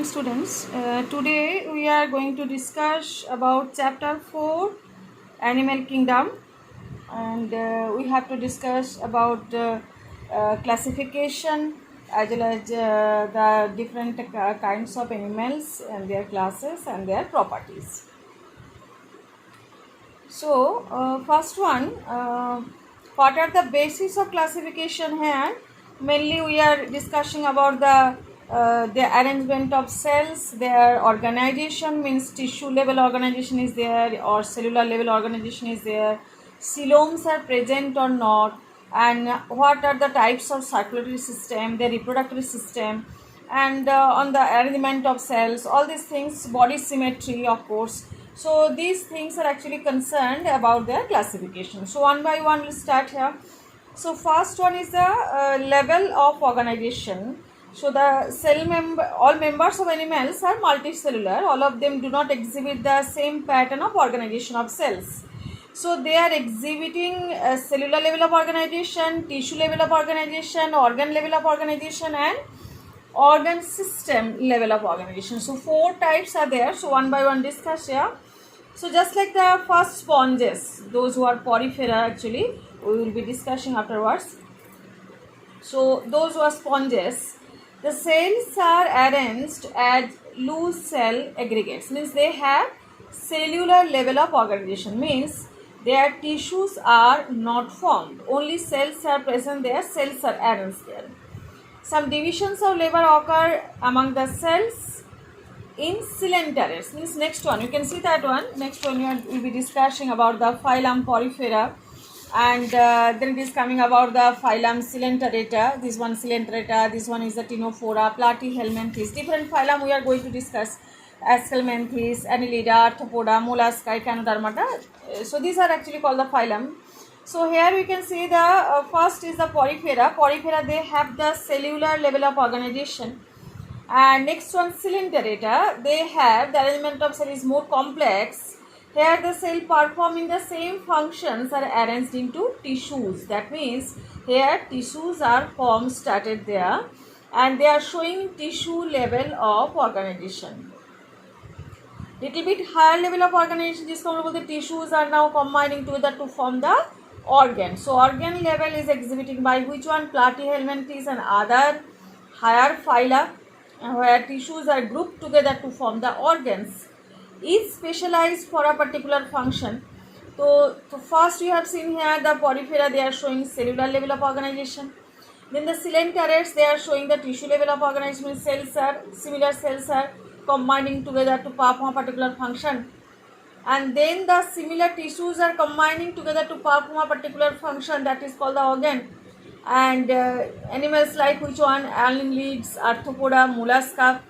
morning, students. Today we are going to discuss about chapter 4, Animal Kingdom, and we have to discuss about classification as well as the different kinds of animals and their classes and their properties. So, first one, what are the basis of classification here? Mainly we are discussing about the arrangement of cells, their organization, means tissue level organization is there or cellular level organization is there, coeloms are present or not, and what are the types of circulatory system, the reproductive system, and on the arrangement of cells, all these things, body symmetry of course. So these things are actually concerned about their classification. So one by one we'll start here. So first one is the level of organization. So the all members of animals are multicellular. All of them do not exhibit the same pattern of organization of cells. So they are exhibiting cellular level of organization, tissue level of organization, organ level of organization, and organ system level of organization. So four types are there. So one by one discuss here. So just like the first sponges, those who are porifera actually, we will be discussing afterwards. So those who are sponges, the cells are arranged as loose cell aggregates, means they have cellular level of organization, means their tissues are not formed, only cells are present there, cells are arranged there. Some divisions of labor occur among the cells in coelenterate, means next one, you can see that one. Next one we will be discussing about the phylum Porifera, and then it is coming about the phylum Coelenterata. This one Coelenterata, this one is the Ctenophora, Platyhelminthes. Different phylum we are going to discuss: Aschelminthes, Annelida, Arthropoda, Mollusca, Echinodermata. So these are actually called the phylum. So here we can see the first is the Porifera. Porifera, they have the cellular level of organization. And next one, Coelenterata, they have the arrangement of cell is more complex. Here the cell performing the same functions are arranged into tissues. That means here tissues are formed started there, and they are showing tissue level of organization. Little bit higher level of organization, the tissues are now combining together to form the organ. So organ level is exhibiting by which one? Platyhelminthes and other higher phyla, where tissues are grouped together to form the organs, is specialized for a particular function. So first we have seen here the Porifera, they are showing cellular level of organization. Then the Coelenterates, they are showing the tissue level of organization. Similar cells are combining together to perform a particular function. And then the similar tissues are combining together to perform a particular function, that is called the organ. And animals like which one? Annelids, Arthropoda, Mollusca,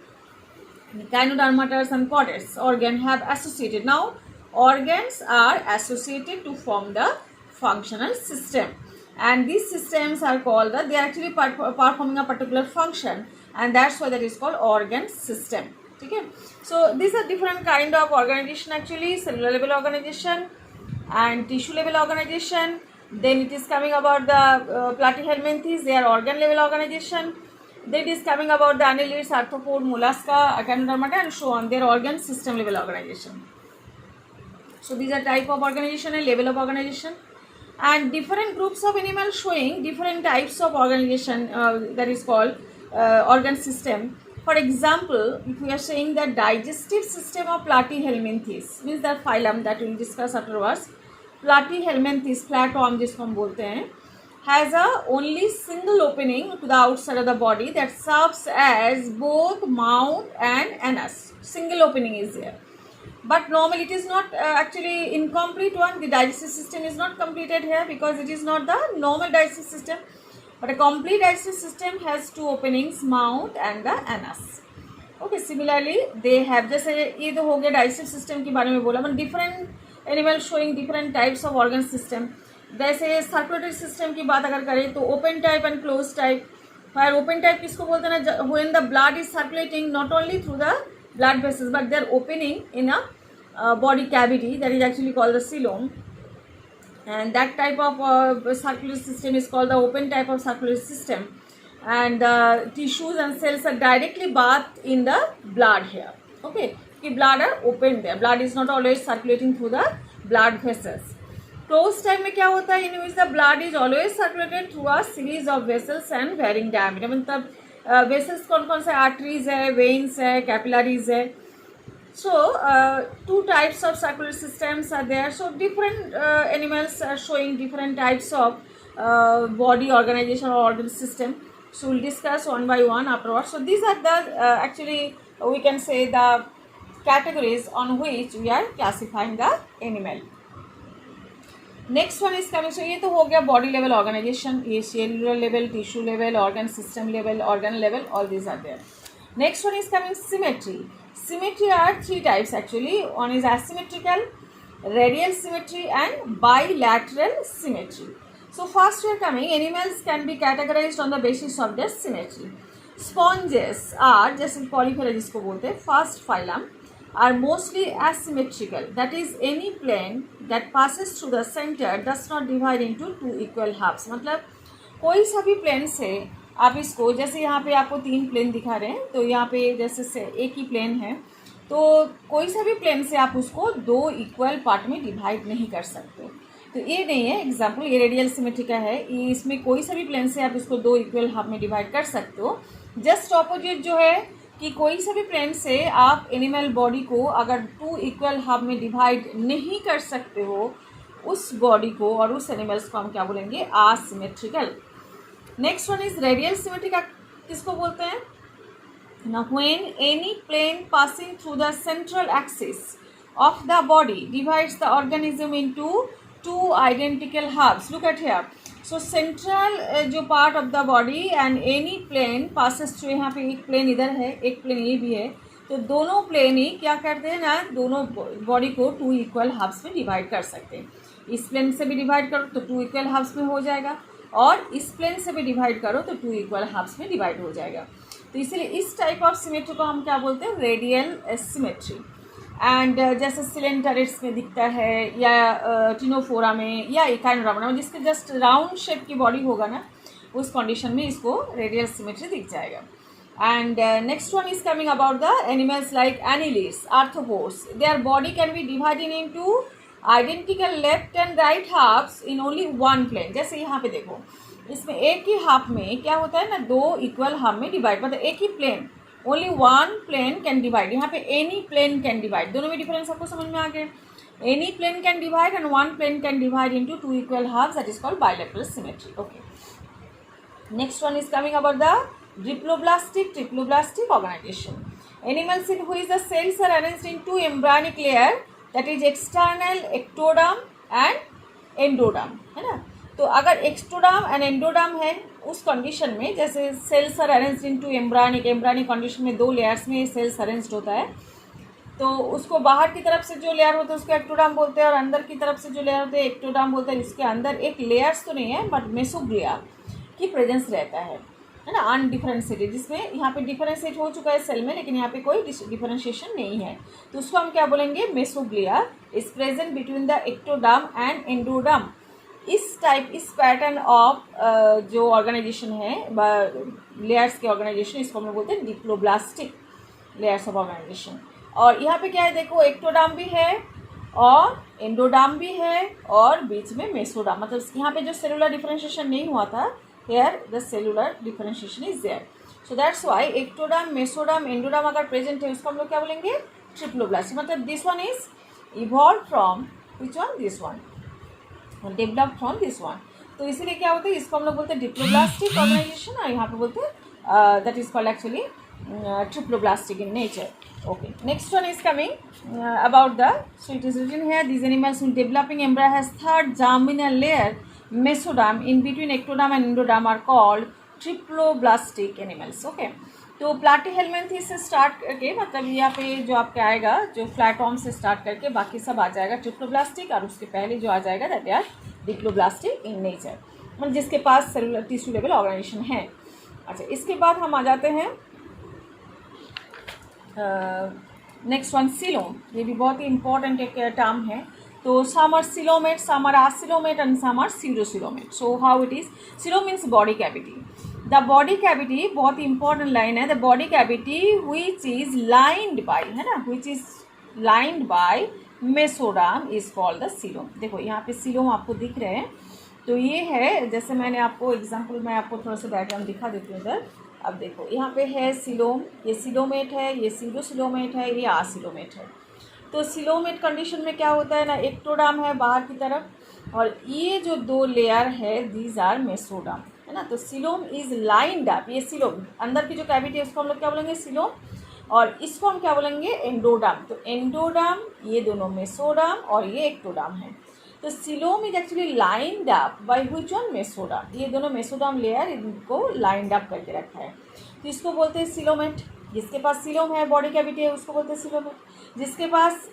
Echinodermata and chordates, organ have associated. Now organs are associated to form the functional system, and these systems are called they are actually performing a particular function, and that's why that is called organ system. Okay, so these are different kind of organization actually: cellular level organization and tissue level organization. Then it is coming about the Platyhelminthes, their organ level organization. Then it is coming about the Annelids, Arthropod, Mollusca, Echinodermata, and so on, their organ system level organization. So these are type of organization and level of organization, and different groups of animals showing different types of organization, that is called organ system. For example, if we are saying the digestive system of Platyhelminthes, means the phylum that we will discuss afterwards. Platyhelminthes, platom जिसको हम बोलते हैं, has a only single opening to the outside of the body that serves as both mouth and anus. Single opening is there, but normally it is not actually incomplete one. The digestive system is not completed here because it is not the normal digestive system, but a complete digestive system has two openings, mouth and the anus. Okay, similarly they have, जैसे ये तो हो गया digestive system के बारे में बोला, but different animals showing different types of organ system. जैसे सर्कुलेटरी सिस्टम की बात अगर करें तो open type and close type. फायर ओपन टाइप किसको बोलते हैं ना, when the blood is circulating not only through the blood vessels but they are opening in a body cavity, that is actually called the coelom, and that type of circulatory system is called the open type of circulatory system. and the tissues and cells are directly bathed in the blood here. Okay, the blood are open there. Blood is not always circulating through the blood vessels. Closed time में क्या होता है, in which the blood is always circulated through a series of vessels and varying diameter. मतलब vessels कौन कौन से, arteries है, veins है, कैपिलरीज है. So two types of circulatory systems are there. So different animals are showing different types of body organization or organ system. So we'll discuss one by one afterwards. So these are the actually we can say the categories on which we are classifying the animal. Next one is coming. So ये तो हो गया body level organisation, ये cellular level, tissue level, organ system level, organ level, all these are there. Next one is coming symmetry. Symmetry are three types actually. One is asymmetrical, radial symmetry and bilateral symmetry. So first we are coming, animals can be categorized on the basis of their symmetry. Sponges are, जैसे polyphera जिसको बोलते हैं, first phylum, are mostly asymmetrical. That is, any plane that passes through the center does not divide into two equal halves. मतलब कोई सा भी plane से आप इसको, जैसे यहाँ पे आपको 3 प्लेन दिखा रहे हैं, तो यहाँ पे जैसे एक ही प्लेन है, तो कोई सा भी प्लेन से आप उसको 2 इक्वल पार्ट में डिवाइड नहीं कर सकते. तो ये नहीं है एग्जाम्पल, ये रेडियल सिमेट्री का है, इसमें कोई सा भी प्लेन से आप इसको 2 इक्वल हाफ में डिवाइड कर सकते हो. जस्ट ऑपोजिट जो है कि कोई सा भी प्लेन से आप एनिमल बॉडी को अगर 2 इक्वल हाफ में डिवाइड नहीं कर सकते हो, उस बॉडी को और उस एनिमल्स को हम क्या बोलेंगे, asymmetrical. Next one is radial symmetry का किसको बोलते हैं. Now when any plane passing through the central axis of the body divides the organism into 2 identical halves. Look at here. So central जो part of the body and any plane passes through, यहाँ पे एक plane इधर है, एक plane ये भी है, तो दोनों plane ही क्या करते हैं ना, दोनों body को 2 equal halves में divide कर सकते हैं. इस plane से भी divide करो तो 2 equal halves में हो जाएगा, और इस प्लेन से भी डिवाइड करो तो 2 इक्वल हाफ्स में डिवाइड हो जाएगा. तो इसलिए इस टाइप ऑफ सिमेट्री को हम क्या बोलते हैं, रेडियल सिमेट्री. एंड जैसे सिलेंटरिट्स में दिखता है, या टिनोफोरा में, या इकाइनोरामा में, जिसके जस्ट राउंड शेप की बॉडी होगा ना, उस कंडीशन में इसको रेडियल सिमेट्री दिख जाएगा. And next one is coming about the animals like annelids, arthropods. Their body can be divided into identical left and right halves in only one plane. जैसे यहाँ पे देखो, इसमें एक ही हाफ में क्या होता है ना, 2 इक्वल हाफ में डिवाइड, मतलब एक ही plane, only one plane can divide. यहाँ पे एनी प्लेन कैन डिवाइड. दोनों में डिफरेंस आपको समझ में आ गया. Any plane can divide and one plane can divide into 2 equal halves. That is called bilateral symmetry. Okay, next one is coming about the triploblastic organization. Animals in which the cells are arranged in 2 embryonic layer, that is external, ectoderm and endoderm, है ना. तो अगर ectoderm and endoderm है, उस condition में जैसे cells are arranged into embryonic condition में 2 layers में सेल्स अरेंज्ड होता है, तो उसको बाहर की तरफ से जो लेयर होता है उसको एक्टोडर्म बोलते हैं, और अंदर की तरफ से जो लेयर होते हैं एक्टोडर्म बोलते हैं. इसके अंदर एक लेयर्स तो नहीं है, बट मेसोग्लिया की प्रेजेंस रहता है ना, अनडिफरेंशिएटेड, जिसमें यहाँ पे डिफरेंशिएट हो चुका है सेल में, लेकिन यहाँ पे कोई डिफरेंशिएशन नहीं है, तो उसको हम क्या बोलेंगे, mesoglea is present between the ectoderm and endoderm. इस पैटर्न ऑफ जो ऑर्गेनाइजेशन है, लेयर्स के ऑर्गेनाइजेशन, इसको हम लोग बोलते हैं डिप्लोब्लास्टिक लेयर्स ऑफ ऑर्गेनाइजेशन. और यहाँ पे क्या है देखो, एक्टोडर्म भी है और एंडोडर्म भी है, और बीच में मेसोडर्म, मतलब यहाँ पे जो सेलुलर डिफरेंशिएशन नहीं हुआ था, here the cellular differentiation is there. So that's why ectoderm, mesoderm, endoderm अगर प्रेजेंट है, उसको हम लोग क्या बोलेंगे, ट्रिप्लोब्लास्टिक. मतलब this one is evolve from which one, this one, develop from this one. तो इसीलिए क्या होता है, इसको हम लोग बोलते हैं डिप्लोब्लास्टिक ऑर्गेनाइजेशन, और यहाँ पे बोलते हैं that is called actually triploblastic in nature. Okay, next one is coming about the, so it is written here, these animals in developing embryo has third germinal layer, mesoderm, in between ectoderm and endoderm, are called triploblastic animals. Okay, तो Platyhelminthes से start करके, मतलब यहाँ पे जो आपके आएगा, जो फ्लैटॉर्म से स्टार्ट करके बाकी सब आ जाएगा ट्रिप्लोब्लास्टिक, और उसके पहले जो आ जाएगा that are diploblastic in nature, मतलब जिसके पास सेलुलर टिश्यू लेवल ऑर्गेनाइजेशन है. अच्छा, इसके बाद हम आ जाते हैं नेक्स्ट वन, सीलोम. ये भी बहुत ही इंपॉर्टेंट एक टर्म है. तो some are coelomate, some are acoelomate, and some are pseudocoelomate. So how it is? Coelom means body cavity. The body cavity, बहुत इंपॉर्टेंट लाइन है, the body cavity which is lined by, है ना, which is lined by mesoderm is called the coelom. देखो यहाँ पे coelom आपको दिख रहे हैं, तो ये है, जैसे मैंने आपको एग्जांपल में आपको थोड़ा सा डायग्राम दिखा देती हूँ इधर। अब देखो यहाँ पे है सीलोम, ये सीलोमेट है, ये सीडोसिलोमेट है, ये आसिलोमेट है। तो सीलोमेट कंडीशन में क्या होता है ना, एक्टोडार्म है बाहर की तरफ, और ये जो दो लेयर है दीज आर मेसोडार्म, है ना। तो सीलोम इज लाइंड अप, ये सीलोम अंदर की जो कैविटी है उसको हम लोग क्या बोलेंगे, सीलोम, और इसको हम क्या बोलेंगे, एंडोडार्म। तो एंडोडार्म, ये दोनों मेसोडार्म और ये एक्टोडार्म है। तो coelom is actually lined up by which one, mesoderm. ये दोनों मेसोडार्म लेयर इनको लाइंड अप करके रखा है, तो इसको बोलते हैं सीलोमेट। जिसके पास सीलोम है, बॉडी कैविटी है, उसको बोलते हैं सीलोमेट। जिसके पास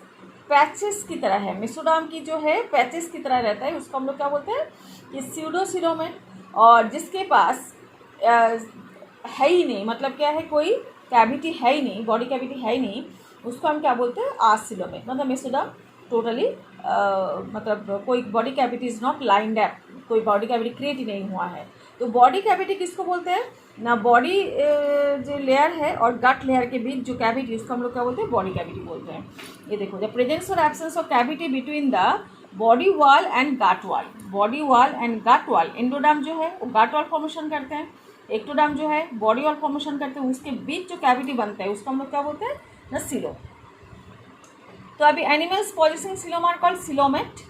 पैचेस की तरह है, मेसोडार्म की जो है पैचेस की तरह रहता है, उसको हम लोग क्या बोलते हैं, ये सीडोसिलोमेट। और जिसके पास है ही नहीं, मतलब क्या है, कोई कैविटी है ही नहीं, बॉडी कैविटी है ही नहीं, उसको हम क्या बोलते हैं, आसिलोमेट। मतलब मेसोडार्म टोटली मतलब कोई body cavity is not lined up, कोई बॉडी कैविटी क्रिएट ही नहीं हुआ है। तो बॉडी कैविटी किसको बोलते हैं ना, बॉडी जो लेयर है और गट लेयर के बीच जो कैविटी, उसको हम लोग क्या बोलते हैं, बॉडी कैविटी बोलते हैं। ये देखो, द प्रेजेंस और absence of cavity between the body wall and gut wall, body wall and gut wall. Endoderm जो है वो गट वॉल फॉर्मेशन करते हैं, एक्टोडार्म जो है बॉडी वॉल फॉर्मेशन करते हैं, उसके बीच जो कैविटी बनता है उसको हम लोग क्या बोलते हैं ना, सीलोम। तो अभी animals possessing coelom are called coelomate,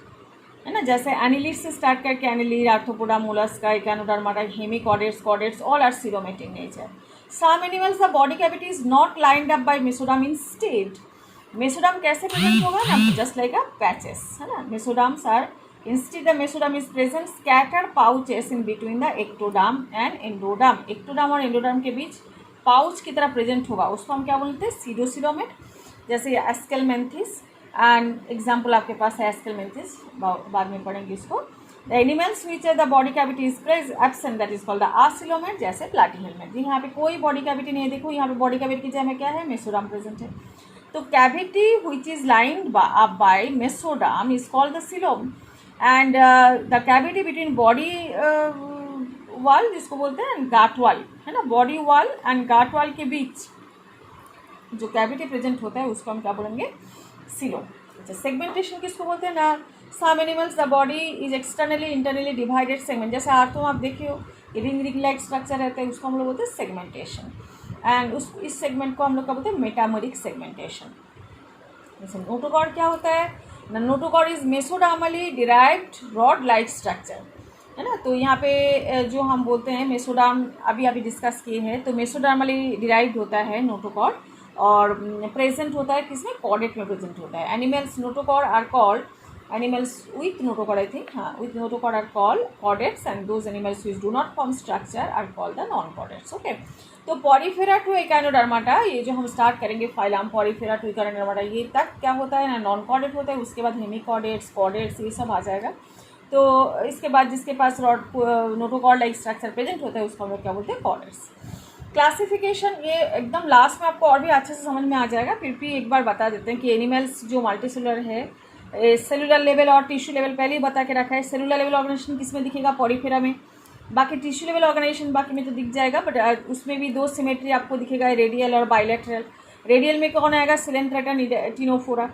है ना। जैसे एनिलिड से स्टार्ट करके annelid, arthropoda, mollusca, echinodermata, hemichordates, chordates, all are coelomate in nature. Some animals the body cavity is not lined up by mesoderm instead. Mesoderm कैसे present होगा ना, just like अ patches, है ना। Mesoderms are instead the mesoderm is present scattered pouches in between the ectoderm and endoderm. Ectoderm और endoderm के बीच pouch की तरह present होगा, उसको हम क्या बोलते हैं, सीडोसिलोमेट। जैसे एस्केलमेंथिस, एंड एग्जाम्पल आपके पास है एस्केलमेंथिस, बाद में पढ़ेंगे इसको। The animals which the body cavity is absent that is called the acoelomate, जैसे प्लाटीहेलमेंट। जी यहाँ पे कोई बॉडी कैविटी नहीं है, देखो यहाँ पे बॉडी कैविटी की जगह में क्या है, मेसोडार्म प्रेजेंट है। तो cavity which is lined up by mesoderm is called the coelom, and the cavity between body wall, जिसको बोलते हैं गाट वॉल, है ना, body wall and gut wall के बीच जो कैविटी प्रेजेंट होता है उसको हम क्या बोलेंगे, सीलोम। अच्छा, सेगमेंटेशन किसको बोलते हैं ना, some animals the body is externally internally divided segment. जैसे आर्थो आप देखिए हो, रिंग लाइक स्ट्रक्चर रहता है, उसको हम लोग बोलते हैं सेगमेंटेशन, एंड इस सेगमेंट को हम लोग क्या बोलते हैं, मेटामरिक सेगमेंटेशन। जैसे नोटोकॉर्ड क्या होता है ना, notochord is mesodermally derived rod like structure, है ना। तो यहाँ पे जो हम बोलते हैं मेसोडार्म, अभी डिस्कस किए हैं, तो मेसोडार्मली डिराइव्ड होता है नोटोकॉर्ड, और प्रेजेंट होता है किसमें, कॉर्डेट में प्रेजेंट होता है। Animals notochord are called, animals with notochord I think, हाँ, with notochord are called chordates, and those animals which do not form structure are called the non chordates. Okay, तो porifera to echinodermata, ये जो हम start करेंगे phylum Porifera to echinodermata, ये तक क्या होता है ना, नॉन कॉर्डेट होता है। उसके बाद हेमिकॉर्डेट्स, कॉर्डेट्स, ये सब आ जाएगा। तो इसके बाद जिसके पास rod notochord like structure present होता है उसको हम लोग क्या बोलते हैं, कॉर्डेट्स। क्लासिफिकेशन ये एकदम लास्ट में आपको और भी अच्छे से समझ में आ जाएगा, फिर भी एक बार बता देते हैं कि एनिमल्स जो मल्टीसेलुलर है, सेलुलर लेवल और टिश्यू लेवल पहले ही बता के रखा है। सेलुलर लेवल ऑर्गेनाइजेशन किस में दिखेगा, पॉरीफेरा में, बाकी टिश्यू लेवल ऑर्गेनाइजेशन बाकी में तो दिख जाएगा, बट उसमें भी दो सिमेट्री आपको दिखेगा, रेडियल और बाइलेटरल। रेडियल में कौन आएगा, सिलेंथ्रेटा टिनोफोरा,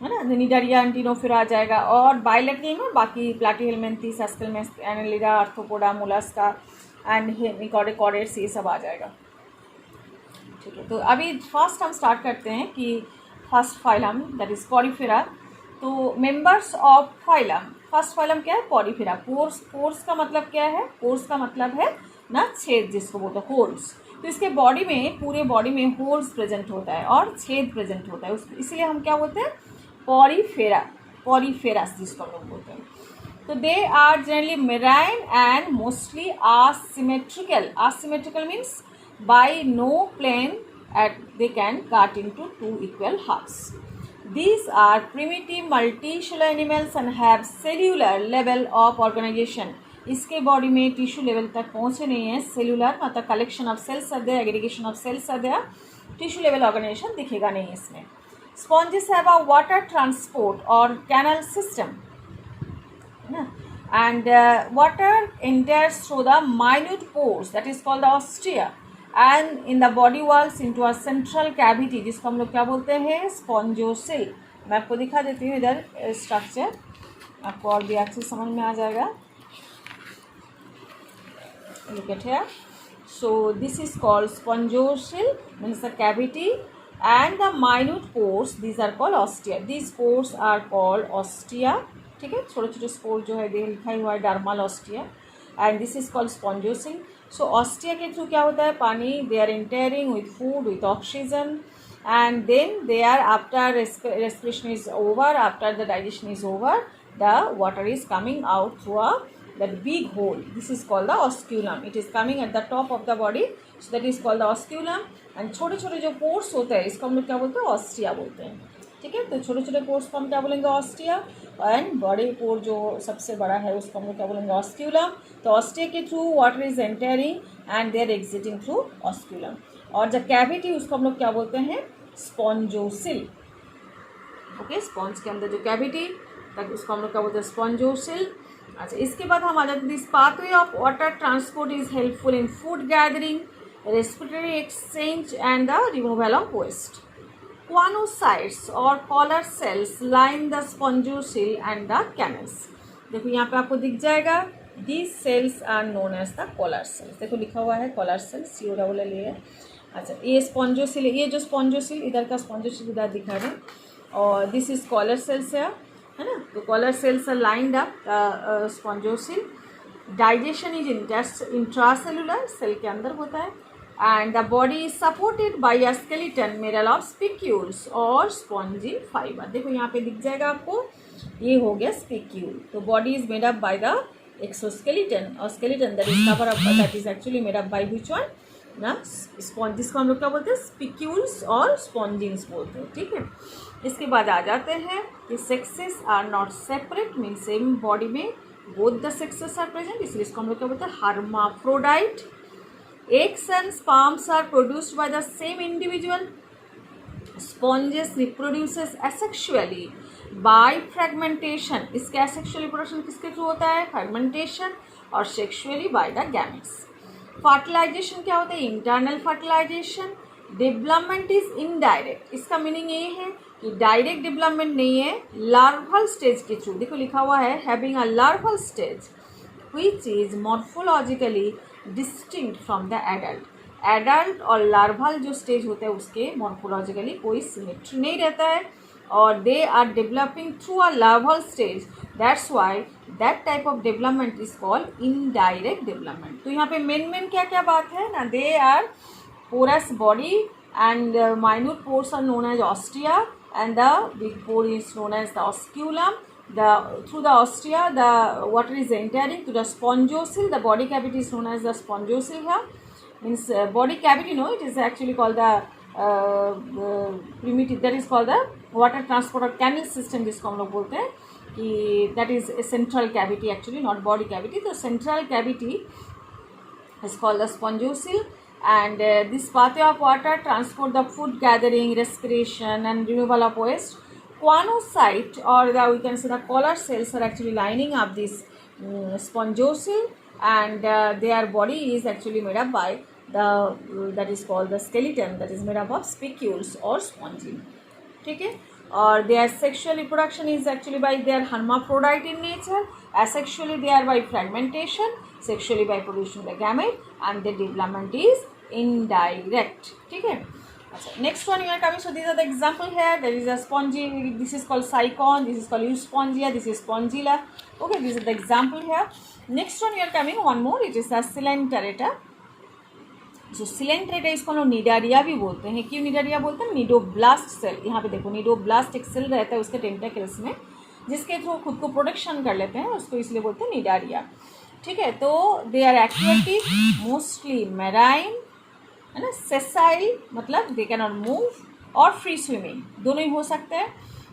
है ना, निडारिया एंड टिनोफोरा आ जाएगा, और बाइलेटरल में बाकी platyhelminthes, aschelminthes, annelida, arthropoda, mollusca and hemichordates, ये सब आ जाएगा। ठीक है, तो अभी फर्स्ट हम स्टार्ट करते हैं कि first phylum that is porifera. तो members of phylum, first phylum क्या है, पॉरीफेरा। पोर्स का मतलब क्या है, पोर्स का मतलब है ना छेद, जिसको बोलते हैं होल्स। तो इसके बॉडी में, पूरे बॉडी में होल्स प्रेजेंट होता है और छेद प्रेजेंट होता है, इसलिए हम क्या बोलते हैं, पॉरीफेरा, पॉरीफेरस जिसको हम लोग बोलते हैं। तो they are generally marine and mostly asymmetrical. Asymmetrical means by no plane they can cut into two equal halves. These are primitive multicellular animals and have cellular level of organization. इसके body में tissue level तक पहुँचे नहीं है, cellular मतलब collection of cells are there, aggregation of cells are there, tissue level organization दिखेगा नहीं इसमें। Sponges have a water transport or canal system, है ना, and water enters through the minute pores that is called the ostia and in the body walls into a central cavity जिसको हम लोग क्या बोलते हैं स्पॉन्जोसिल। मैं आपको दिखा देती हूँ इधर स्ट्रक्चर, आपको और भी अच्छे समझ में आ जाएगा। Look at here. So this is called spongiosil, means the cavity, and the minute pores, these are called ostia. These pores are called ostia. ठीक है, छोटे छोटे स्पोर जो है दे लिखा हुआ है dermal ostia, and this is called spongocoel. So ostia के थ्रू क्या होता है, पानी they are entering with food with oxygen, and then they are after respiration is over, after the digestion is over, the water is coming out through that big hole. This is called the osculum. It is coming at the top of the body, so that is called the osculum. and छोटे छोटे जो pores होते हैं इसको हम लोग क्या बोलते हैं, ऑस्टिया बोलते हैं। ठीक है, तो छोटे छोटे पोर्स को हम क्या बोलेंगे, ऑस्टिया, एंड बड़े पोर जो सबसे बड़ा है उसको हम लोग क्या बोलेंगे, ऑस्क्यूलम। तो ऑस्टिया के थ्रू water is entering and they are exiting through osculum, और जो कैविटी उसको हम लोग क्या बोलते हैं, स्पॉन्जोसिल। ओके, स्पॉन्ज के अंदर जो कैविटी उसको हम लोग क्या बोलते हैं, स्पॉन्जोसिल। अच्छा, इसके बाद हम आ जाते हैं, this pathway of water transport is helpful in food gathering, respiratory exchange and the removal of waste. Quanocytes और collar cells line the spongiosil and the canals. देखो यहाँ पे आपको दिख जाएगा, these cells are known as the collar cells. देखो लिखा हुआ है collar cells, COLL है। अच्छा, ये स्पॉन्जोसिल, ये जो स्पॉन्जोसिल इधर का स्पॉन्जोसिल इधर दिखा रहे हैं, और दिस इज कॉलर सेल्स है ना। तो collar cells are lined up spongocoel. Digestion is intracellular, cell के अंदर होता है, and the body is supported by a skeleton made up of spicules or spongy fiber. देखो यहाँ पे दिख जाएगा आपको, ये हो गया spicule। तो body is made up by the exoskeleton or skeleton that is cover up, that is actually made up by which one ना, स्पॉन्ज, जिसको हम लोग क्या बोलते हैं, स्पिक्यूल्स और स्पॉन्जिंग्स बोलते हैं। ठीक है, इसके बाद आ जाते हैं कि sexes are not separate, mean same body में both the sexes are present, इसलिए इसको हम लोग क्या बोलते हैं, hermaphrodite. Eggs and sperms are produced by the same individual. Sponges reproduces asexually by fragmentation. इसके asexual reproduction किसके थ्रू होता है, fragmentation, और sexually by the gametes. Fertilization क्या होता है, internal fertilization. Development is indirect. इसका मीनिंग ये है कि डायरेक्ट डेवलपमेंट नहीं है, लार्वल स्टेज के थ्रू। देखो लिखा हुआ है having a larval stage which is morphologically distinct from the adult. Adult और लार्वल जो स्टेज होता है उसके मॉर्फोलॉजिकली कोई सिमेट्री नहीं रहता है, और they are developing through a larval stage, that's why that type of development is called indirect development. तो यहाँ पे मेन क्या क्या बात है ना, they are porous body and minute pores are known as ostia and the big pore is known as the osculum. Through the ostia, the water is entering to the spongiosil. The body cavity is known as the spongiosil here. Means body cavity, no, it is actually called the primitive, that is called the water transport or canal system, जिसको हम लोग बोलते हैं कि that is a central cavity actually, not body cavity. The central cavity is called the spongiosil, and this pathway of water transport the food gathering, respiration and removal of waste. Quanocyte or we can say the collar cells are actually lining up this spongiosil, and their body is actually made up by the that is called the skeleton, that is made up of spicules or spongy. ठीक है, और their sexual reproduction is actually by their hermaphrodite in nature, asexually they are by fragmentation, sexually by producing the gamete, and the development is indirect. ठीक है, next one you are coming, so these are the example here. There is a spongy, this is called cycon, this is called euspongia, this is spongilla. Okay, this is the example here. Next one you are coming, one more, it is a coelenterata. So coelenterata इसको हम लोग Cnidaria भी बोलते हैं। क्यों Cnidaria बोलते हैं, cnidoblast cell. यहाँ पे देखो निडोब्लास्ट एक सेल रहता है उसके टेंटेकल्स में, जिसके थ्रू खुद को प्रोटेक्शन कर लेते हैं, उसको इसलिए बोलते हैं निडारिया। ठीक है, तो they are activity mostly marine, है ना, सेसाइल मतलब दे कैन नॉट मूव, और फ्री स्विमिंग, दोनों ही हो सकते हैं।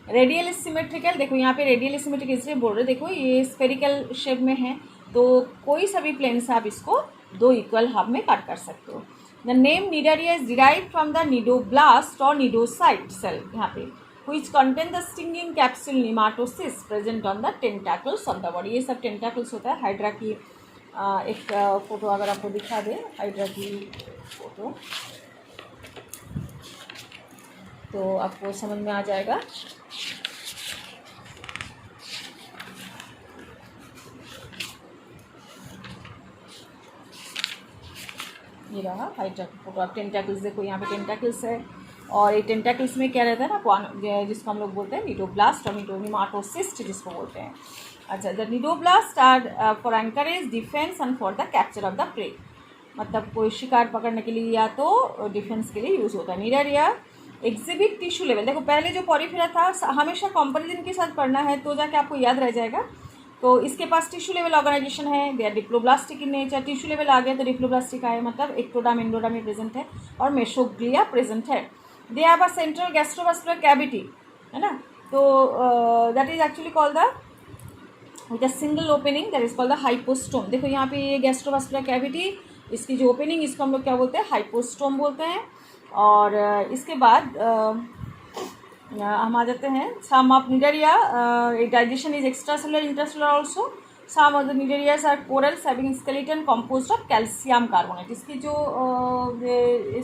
रेडियल सिमेट्रिकल, देखो यहाँ पे रेडियल सिमेट्रिकल इसलिए बोल रहे, देखो ये स्फेरिकल शेप में है, तो कोई सा भी प्लेन से आप इसको दो इक्वल हाफ में कट कर सकते हो। The name Cnidaria is derive from the cnidoblast और निडोसाइट सेल। यहाँ पे which contain the stinging capsule nematocysts present on the tentacles of the body. ये सब tentacles होता है हाइड्रा की। एक फोटो अगर आपको दिखा दे हाइड्रा की फोटो तो आपको समझ में आ जाएगा। ये रहा हाइड्रा की फोटो। आप टेंटाकल्स देखो, यहाँ पे टेंटाकल्स है और ये टेंटाकल्स में क्या रहता है ना, जिसको हम लोग बोलते हैं निडोब्लास्ट और निडोनेमाटोसिस्ट जिसको बोलते हैं। अच्छा, the nidoblast are for anchorage defence and for the capture of the prey, मतलब कोई शिकार पकड़ने के लिए या तो डिफेंस के लिए यूज़ होता है। निडरिया एग्जिबिट टिश्यू लेवल, देखो पहले जो पॉलीफेरा था हमेशा कंपैरिजन के साथ पढ़ना है तो जाके आपको याद रह जाएगा। तो इसके पास टिश्यू लेवल ऑर्गेनाइजेशन है, they are diploblastic in nature. Tissue level आ गया तो डिप्लोब्लास्टिक आए, मतलब एक्टोडर्म एंडोडर्म में प्रेजेंट है और मेसोग्लिया प्रेजेंट है। They have a central gastrovascular cavity, है ना, तो that is actually called the with a single opening, that is called the hypostome. देखो यहाँ पे ये गैस्ट्रोवास्कुलर कैविटी, इसकी जो ओपनिंग इसको हम लोग क्या बोलते हैं, हाइपोस्टोम बोलते हैं। और इसके बाद हम आ जाते हैं some of cnidaria, digestion is extra cellular intracellular also. Some of the cnidarias are corals having skeleton composed of calcium carbonate, इसकी जो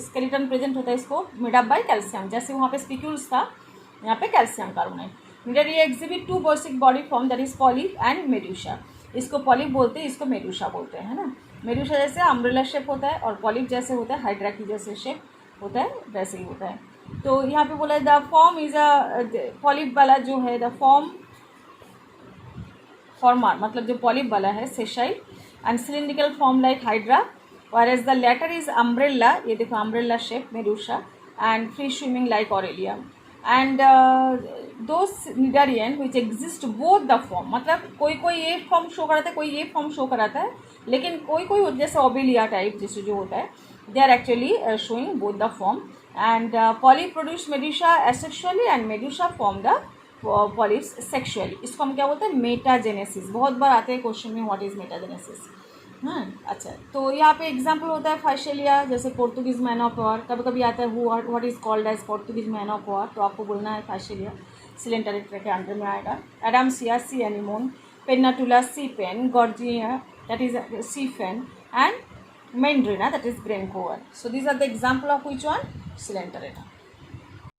स्केलेटन प्रेजेंट होता है इसको मेड अप बाय कैल्शियम, जैसे वहाँ पे स्पिक्यूल्स था यहाँ पे calcium carbonate. Cnidaria exhibit two basic body form, that is polyp and medusa. इसको पॉलिप बोलते हैं, इसको मेडुसा बोलते हैं, है ना। मेडुसा जैसे अम्ब्रेला शेप होता है और पॉलिप जैसे होता है हाइड्रा की जैसे शेप होता है वैसे ही होता है। तो यहाँ पे बोला है the form is a polyp वाला जो है द फॉर्मर, मतलब जो पॉलिप वाला है sessile and cylindrical form like hydra, whereas the latter is umbrella, ये देखो umbrella shape medusa and free swimming like aurelia. And those cnidarian which exist both the form, मतलब कोई कोई ये फॉर्म शो कराता है कोई ये फॉर्म शो कराता है, लेकिन कोई कोई जैसे ओबेलिया टाइप जैसे जो होता है they are actually showing both the form। and polyp produce medusa asexually and medusa form the polyps sexually। इसको हम क्या बोलते हैं, मेटाजेनेसिस। बहुत बार आते हैं क्वेश्चन में व्हाट इज मेटाजेनेसिस। अच्छा, तो यहाँ पे एग्जांपल होता है फाइशेलिया, जैसे पोर्तुगीज मैन ऑफ वॉर, कभी कभी आता है what is called as Portuguese man of war, तो आपको बोलना है फाइशेलिया, सिलेंटरेक्ट्रा के अंडर में आएगा। Adamsia sea anemone, pennatula sea pen, gorgonia that is sea fan and Mandrina, that is grain cover. So these are the example of which one? Coelenterata.